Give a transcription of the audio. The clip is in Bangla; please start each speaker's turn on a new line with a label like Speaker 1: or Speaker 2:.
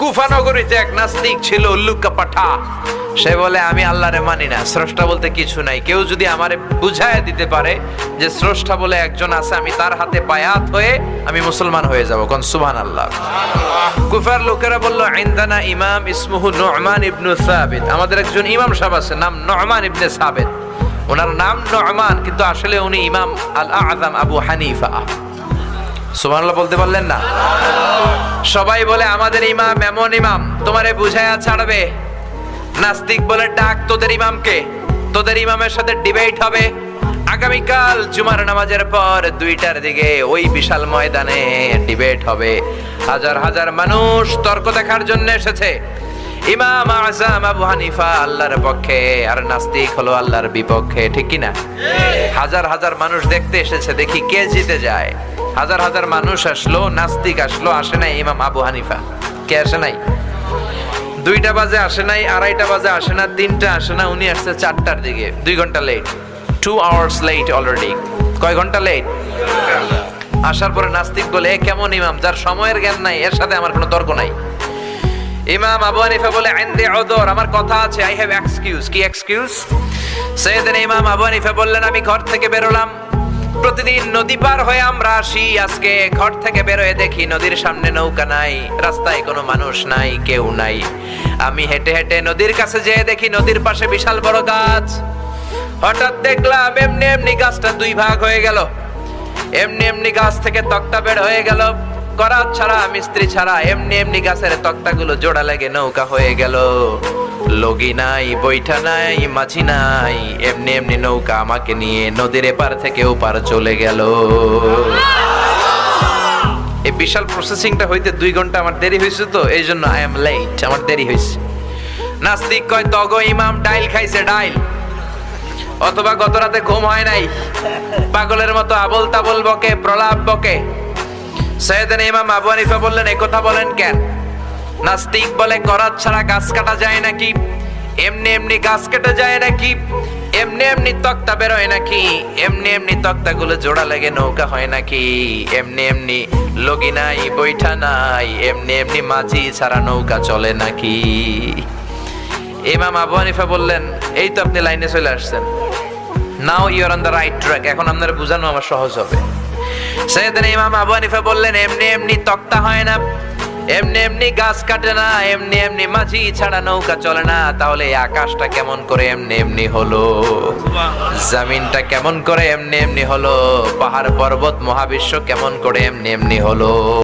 Speaker 1: কুফা নগরীতে এক নাস্তিক ছিল, উল্লুকা পাঠা। সে বলে আমি আল্লাহরে মানি না, স্রষ্টা বলতে কিছু নাই। কেউ যদি আমারে বুঝায় দিতে পারে যে স্রষ্টা বলে একজন আছে, আমি তার হাতে বায়াত হয়ে আমি মুসলমান হয়ে যাব। কোন সুবহানাল্লাহ। কুফার লোকেরা বলল, ইনদানা ইমাম ইসমুহু নু'মান ইবনে সাবিত। আমাদের একজন ইমাম সাহেব আছে, নাম নু'মান ইবনে সাবিত। ওনার নাম নু'মান, কিন্তু আসলে উনি ইমাম আল আযম আবু হানিফা। সুবহানাল্লাহ বলতে পারলেন না? সবাই বলে আমাদের ইমাম এমন ইমাম তোমারে বুঝায়া ছাড়বে। নাস্তিক বলে, ডাক তোদের ইমামকে, তোদের ইমামের সাথে ডিবেট হবে আগামীকাল জুমার নামাজের পর 2টার দিকে ওই বিশাল ময়দানে ডিবেট হবে। হাজার হাজার মানুষ তর্ক দেখার জন্য এসেছে। ইমাম আযম আবু হানিফা আল্লাহর পক্ষে, আর নাস্তিক হলো আল্লাহর বিপক্ষে, ঠিক কি না? হাজার হাজার মানুষ দেখতে এসেছে, দেখি কে জিতে যায়। হাজার হাজার মানুষ আসলো, নাস্তিক আসলো, আসে নাই ইমাম আবু হানিফা। কে আসে নাই? 2টা বাজে আসে নাই, 2:30 বাজে আসে না, 3টা আসে না, উনি আসছে 4টার দিকে। 2 ঘন্টা লেট, 2 hours লেট অলরেডি। কয় ঘন্টা লেট? আসার পরে নাস্তিক বলে, এ কেমন ইমাম যার সময়ের জ্ঞান নাই, এর সাথে আমার কোনো তর্ক নাই। ইমাম আবু হানিফা বলে, ইনদি উযর, আমার কথা আছে, আই হ্যাভ এক্সকিউজ। কি এক্সকিউজ? সেদিন ইমাম আবু হানিফা বললেন, আমি ঘর থেকে বেরোলাম, প্রতিদিন নদী পার হয়ে আমরা আসি। আজকে ঘর থেকে বের হয়ে দেখি নদীর সামনে নৌকা নাই, রাস্তায় কোনো মানুষ নাই, কেউ নাই। আমি হেঁটে হেঁটে নদীর কাছে যেয়ে দেখি নদীর পাশে বিশাল বড় গাছ। হঠাৎ দেখলাম এমনি এমনি গাছটা 2 ভাগ হয়ে গেল। এমনি এমনি গাছ থেকে তক্তা বের হয়ে গেল, করাত ছাড়া, মিস্ত্রি ছাড়া। এমনি এমনি গাছের তক্তাগুলো জোড়া লেগে নৌকা হয়ে গেল। লগি নাই, বৈঠা নাই, মাঝি নাই, এমনি এমনি নৌকা আমাকে নিয়ে নদীর এপার থেকে ওপার চলে গেল। এই বিশাল প্রসেসিংটা হইতে 2 ঘন্টা আমার দেরি হয়েছে, তো এই জন্য আই এম লেট, আমার দেরি হয়েছে। নাস্তিক কয়, তগো ইমাম ডাইল খাইছে, ডাইল। অথবা গত রাতে ঘুম হয় নাই, পাগলের মতো আবল তাবল বকে, প্রলাপ বকে। সৈয়দনা ইমাম আবু হানিফা বললেন, এই কথা বলেন কেন? নাস্তিক বলে, করাত ছাড়া গাছ কাটা যায় নাকি? এমনি এমনি গাছ কেটে যায় নাকি? এমনি এমনি তক্তা বেরোয় নাকি? এমনি এমনি তক্তাগুলো জোড়া লেগে নৌকা হয় নাকি? এমনি এমনি লগি নাই, বৈঠা নাই, এমনি এমনি মাঝি ছাড়া নৌকা চলে নাকি? ইমাম আবু হানিফা বললেন, এই তো আপনি লাইনে চলে আসছেন, now you are on the right track, এখন আপনার বোঝানো আমার সহজ হবে। সেদিন ইমাম আবু হানিফা বললেন, এমনি এমনি তক্তা হয় না, এমনি এমনি গাছ কাটে না, এমনি এমনি মাঝি ছাড়া নৌকা চলে না। তাহলে আকাশটা কেমন করে এমনি এমনি হলো? জমিনটা কেমন করে এমনি এমনি হলো? পাহাড় পর্বত মহাবিশ্ব কেমন করে এমনি এমনি হলো?